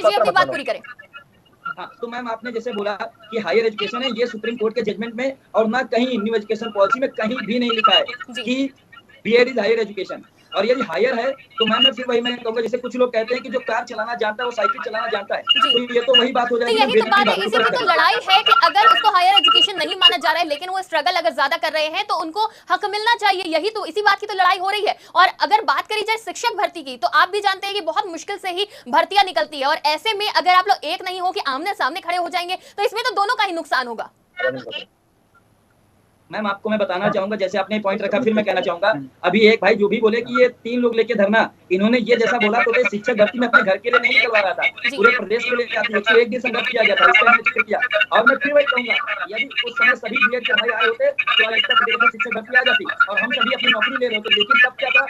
जी अपनी बात पूरी करें। हाँ, तो मैम आपने जैसे बोला कि हायर एजुकेशन है, ये सुप्रीम कोर्ट के जजमेंट में और ना कहीं न्यू एजुकेशन पॉलिसी में कहीं भी नहीं लिखा है कि बीएड इज हायर एजुकेशन। और यदि हायर है तो मैम फिर वही मैं कहूंगा, जैसे कुछ लोग कहते हैं कि जो कार चलाना जानता है वो साइकिल चलाना जानता है, तो ये तो वही बात हो जाएगी। तो यही तो बात है, इसी की तो लड़ाई है कि अगर उसको हायर एजुकेशन नहीं माना जा रहा है लेकिन वो स्ट्रगल अगर ज्यादा कर रहे हैं तो उनको हक मिलना चाहिए। यही तो, इसी बात की तो लड़ाई हो रही है। और अगर बात करी जाए शिक्षक भर्ती की, तो आप भी जानते हैं कि बहुत मुश्किल से ही भर्तियां निकलती है, और ऐसे में अगर आप लोग एक नहीं हो कि आमने सामने खड़े हो जाएंगे तो इसमें तो दोनों का ही नुकसान होगा। मैम आपको मैं बताना चाहूंगा, जैसे आपने पॉइंट रखा, फिर मैं कहना चाहूंगा, अभी एक भाई जो भी बोले कि ये 3 लोग लेके धरना, इन्होंने ये जैसा बोला तो शिक्षक भर्ती में अपने घर के लिए नहीं निकलवा रहा था, पूरे प्रदेश के लिए आती 101 दिन संघर्ष किया गया था, इसका मैंने जिक्र किया। और मैं फिर वही कहूंगा, यदि उस समय सभी बीएड के भाई आए होते तो आज तक प्रदेश में शिक्षक भर्ती आ जाती और हम सभी अपनी नौकरी ले रहे होते। लेकिन तब क्या था?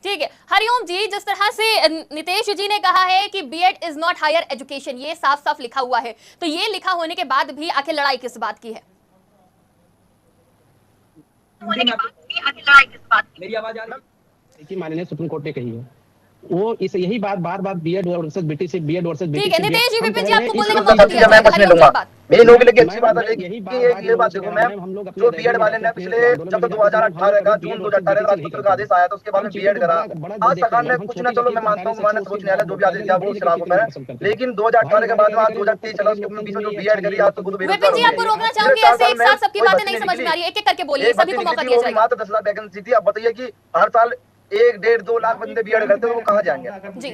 ठीक है हरिओम जी, जिस तरह से नितेश जी ने कहा है कि BEd is not higher education, ये साफ साफ लिखा हुआ है, तो ये लिखा होने के बाद भी आखिर लड़ाई किस बात की है? मेरी आवाज आ रही है? माननीय सुप्रीम कोर्ट ने कही है वो इस यही बात बार-बार BEd versus BTC, BEd versus BTC. ठीक है नितेश जी, विपिन जी आपको बोलने का मौका दिया मैं कुछ नहीं लूंगा। मेरी लोगों के लिए अच्छी बात है कि ये बात देखो मैम, जो बीएड वाले ने पिछले जब 2018 का जून 2018 राष्ट्रपति का आदेश आया था उसके बाद में बीएड करा। आज सरकार ने कुछ ना, चलो मैं मानता हूं माननीय सर्वोच्च न्यायालय जो भी आदेश दिया वो खिलाफ होता है, लेकिन 2018 के बाद में आज 2023 चला, उसके बीच में जो बीएड करी आज तो विपिन जी आपको रोकना चाहूंगी, ऐसे एक साथ सबकी बातें नहीं समझ में आ रही है, एक-एक करके बोलिए, सभी को मौका दिया जाएगा। मात्र 10 लाख वैकेंसी थी, अब बताइए कि हर साल 1, 1.5, 2 लाख बंदे बीएड करते हैं, वो कहाँ जाएंगे? जी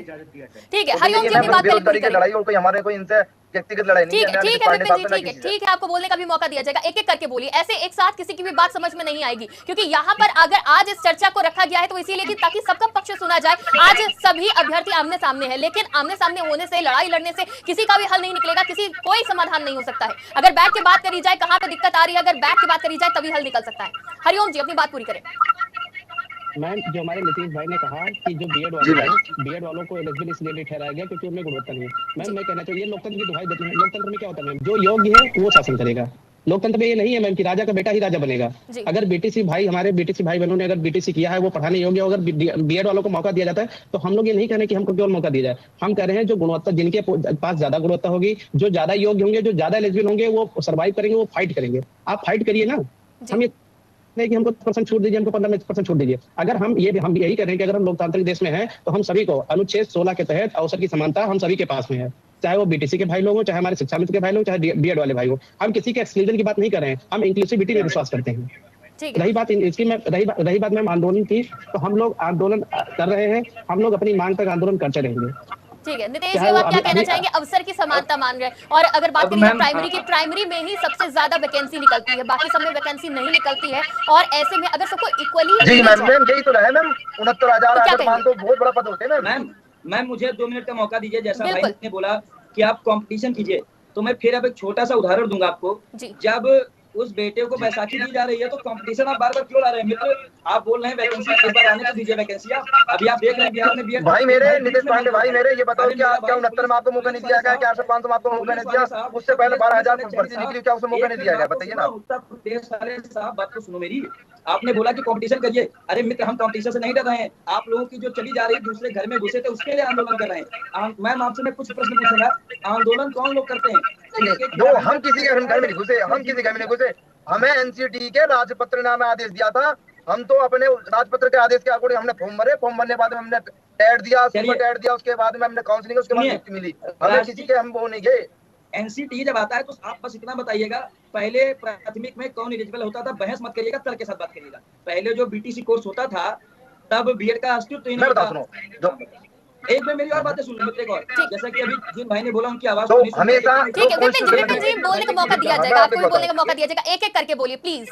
ठीक है हरिओम जी अपनी बात बेरोजगारी लड़ाई और कोई हमारे कोई इनसे व्यक्तिगत लड़ाई नहीं है। ठीक है विपिन जी, ठीक है आपको बोलने का भी मौका दिया जाएगा, एक-एक करके बोलिए, ऐसे एक साथ किसी की भी बात समझ में नहीं आएगी, क्योंकि यहाँ पर अगर आज इस चर्चा को रखा गया है तो इसीलिए कि ताकि सबका पक्ष सुना जाए। आज सभी अभ्यर्थी आमने सामने है, लेकिन आमने सामने होने से, लड़ाई लड़ने से किसी का भी हल नहीं निकलेगा, किसी कोई समाधान नहीं हो सकता है। अगर बैठ के बात करी जाए कहाँ पे दिक्कत आ रही है, अगर बैठ के बात करी जाए तभी हल निकल सकता है। हरिओम जी अपनी बात पूरी करें। मैम जो हमारे नीतीश भाई ने कहा कि जो बीएड वाले हैं, बीएड वालों को एलिजिबल इसलिए ठहराया गया क्योंकि उनमें गुणवत्ता नहीं है। मैम मैं कहना चाहिए लोकतंत्र की दुहाई देते हैं, लोकतंत्र में क्या होता है मैम, जो योग्य है वो शासन करेगा। लोकतंत्र में ये नहीं है मैम कि राजा का बेटा ही राजा बनेगा। अगर बीटीसी भाई, हमारे बीटीसी भाई बहनों ने अगर बीटीसी किया है, वो पढ़ाने योग्य, अगर बीएड वालों को मौका दिया जाता है तो हम लोग ये नहीं कह रहे कि हमको केवल मौका दिया जाए, हम कह रहे हैं जो गुणवत्ता, जिनके पास ज्यादा गुणवत्ता होगी, जो ज्यादा योग्य होंगे, जो ज्यादा एलिजिबल होंगे, वो सर्वाइव करेंगे, वो फाइट करेंगे। आप फाइट करिए ना, हम ये कि हमको 10% छूट दीजिए, हमको 15% छूट दीजिए। अगर हम यही कर रहे हैं कि अगर हम लोकतांत्रिक देश में हैं तो हम सभी को अनुच्छेद 16 के तहत अवसर की समानता हम सभी के पास में है, चाहे वो बीटीसी के भाई लोग हो, चाहे हमारे शिक्षा मित्र के भाई लोग, चाहे बीएड वाले भाई हो। हम किसी के एक्सक्लूजन की बात नहीं कर रहे हैं, हम इंक्लूसिविटी में विश्वास करते हैं। रही बात इसकी, मैं रही बात मैम आंदोलन की, तो हम लोग आंदोलन कर रहे हैं, हम लोग अपनी मांग तक आंदोलन करते रहेंगे। ठीक है नितेश जी आप क्या कहना चाहेंगे? अवसर की समानता मान रहे हैं, और अगर बात करें प्राइमरी की, प्राइमरी में ही सबसे ज्यादा वैकेंसी निकलती है, बाकी सब में वैकेंसी नहीं निकलती है, और ऐसे में अगर सबको इक्वली जी मैम यही तो है मैम, 69,000 तो बहुत बड़ा पद होते हैं मैम। मैम मुझे 2 मिनट का मौका दीजिए, जैसा भाई ने बोला कि आप कंपटीशन कीजिए, तो मैं फिर अब एक छोटा सा उदाहरण दूंगा आपको। जब उस बेटे को बैसाखी दी जा रही है तो कंपटीशन आप बार-बार क्यों ला रहे हैं मित्र? आप बोल रहे हैं वैकेंसी इस बार आने तो दीजिए वैकेंसी। आप अभी आप देख रहे हैं बिहार में बीएड भाई मेरे नितेश पांडे भाई मेरे, ये बताओ क्या 69 में आपको मौका नहीं दिया गया? क्या 800-500 में आपको मौका नहीं दिया? उससे पहले 12,000 भर्ती निकली, क्या उसमें मौका नहीं दिया गया? बताइए ना। उत्तर प्रदेश वाले साहब बात तो सुनो मेरी, आपने बोला कि कंपटीशन करिए। अरे मित्र हम कंपटीशन से नहीं डर रहे हैं, आप लोगों की जो चली जा रही है दूसरे घर में घुसे थे उसके लिए आंदोलन कर रहे हैं। मैम आपसे मैं कुछ प्रश्न पूछूंगा, आंदोलन कौन लोग करते हैं? हम किसी के घर में नहीं घुसे, हम किसी घर में नहीं घुसे, हमें एनसीटी के राजपत्र नामे आदेश दिया था, हम तो अपने राजपत्र के आदेश के अकॉर्डिंग हमने फॉर्म भरे, फॉर्म भरने के बाद में हमने टेट दिया, सुपर टेट दिया, उसके बाद में हमने काउंसलिंग, उसके बाद नियुक्ति मिली, हमें किसी के हम वो नहीं गए। एनसीटी जब आता है तो आप बस इतना बताइएगा, पहले प्राथमिक में कौन एलिजिबल होता था, बहस मत करिएगा, तर्क के साथ बात करिएगा। पहले जो बीटीसी कोर्स होता था तब बीएड का अस्तित्व नहीं था। एक में मेरी और बातें सुन लो एक और, जैसा कि अभी जिन भाई ने बोला उनकी आवाज तो हमेशा ठीक है विपिन जी बोलने का मौका दिया जाएगा, आपको भी बोलने का मौका दिया जाएगा, एक-एक करके बोलिए प्लीज।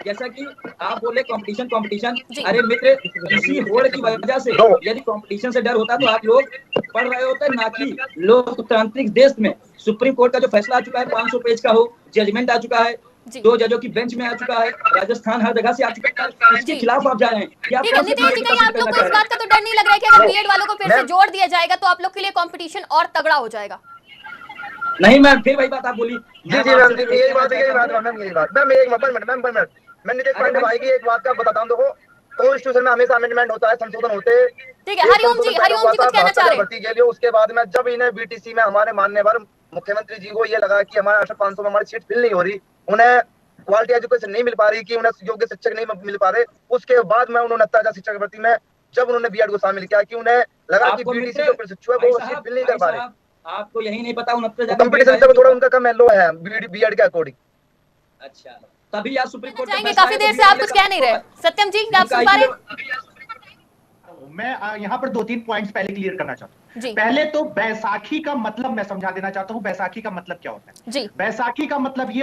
जैसा कि आप बोले कंपटीशन, अरे मित्र इसी होड़ की वजह से यदि कंपटीशन से डर होता तो आप लोग पढ़ रहे होते, ना कि लोकतांत्रिक देश में सुप्रीम कोर्ट का जो फैसला आ चुका है 500 पेज का हो, जजमेंट आ चुका है, 2 जजों की बेंच में आ चुका है, राजस्थान हर जगह से आ चुका है, इसके खिलाफ आप जा रहे हैं। नितेश जी कहीं आप लोग को इस बात का तो डर नहीं लग रहा है कि अगर बीएड वालों को फिर से जोड़ दिया जाएगा तो आप लोग के लिए कंपटीशन और तगड़ा हो जाएगा? नहीं मैम फिर वही बात आप बोली। जी मैम यही बात मैं नितेश पांडे भाई की एक बात का बताता हूँ। देखो कॉन्स्टिट्यूशन में हमेशा अमेंडमेंट होता है, संशोधन होते हैं, ठीक है, हरिओम जी कुछ कहना चाह रहे हैं? भर्ती के लिए उसके बाद में जब इन्हें बीटीसी में हमारे माननीय मुख्यमंत्री जी को ये लगा कि हमारे 500 में हमारी सीट फिल नहीं हो रही, उन्हें क्वालिटी एजुकेशन नहीं मिल पा रही, कि उन्हें योग्य शिक्षक नहीं मिल पा रहे, उसके बाद में उन्होंने ताजा शिक्षक भर्ती में जब उन्होंने बीएड को शामिल किया कि उन्हें लगा कि बीटीसी जो प्रशिक्षु है वो सीट फिल नहीं कर पा रहे। आपको यही नहीं पता 69 कंपटीशन से थोड़ा उनका कम लो है बीएड के अकॉर्डिंग। अच्छा, तभी आप सुप्रीम कोर्ट चाहेंगे, काफी देर से आप कुछ कह नहीं रहे। सत्यम जी, क्या आप सुन पा रहे हैं? मैं यहाँ पर 2-3 पॉइंट्स पहले क्लियर करना चाहता हूँ। जी। पहले तो बैसाखी का मतलब मैं समझा देना चाहता हूँ, बैसाखी का मतलब क्या होता है। जी। बैसाखी का मतलब ये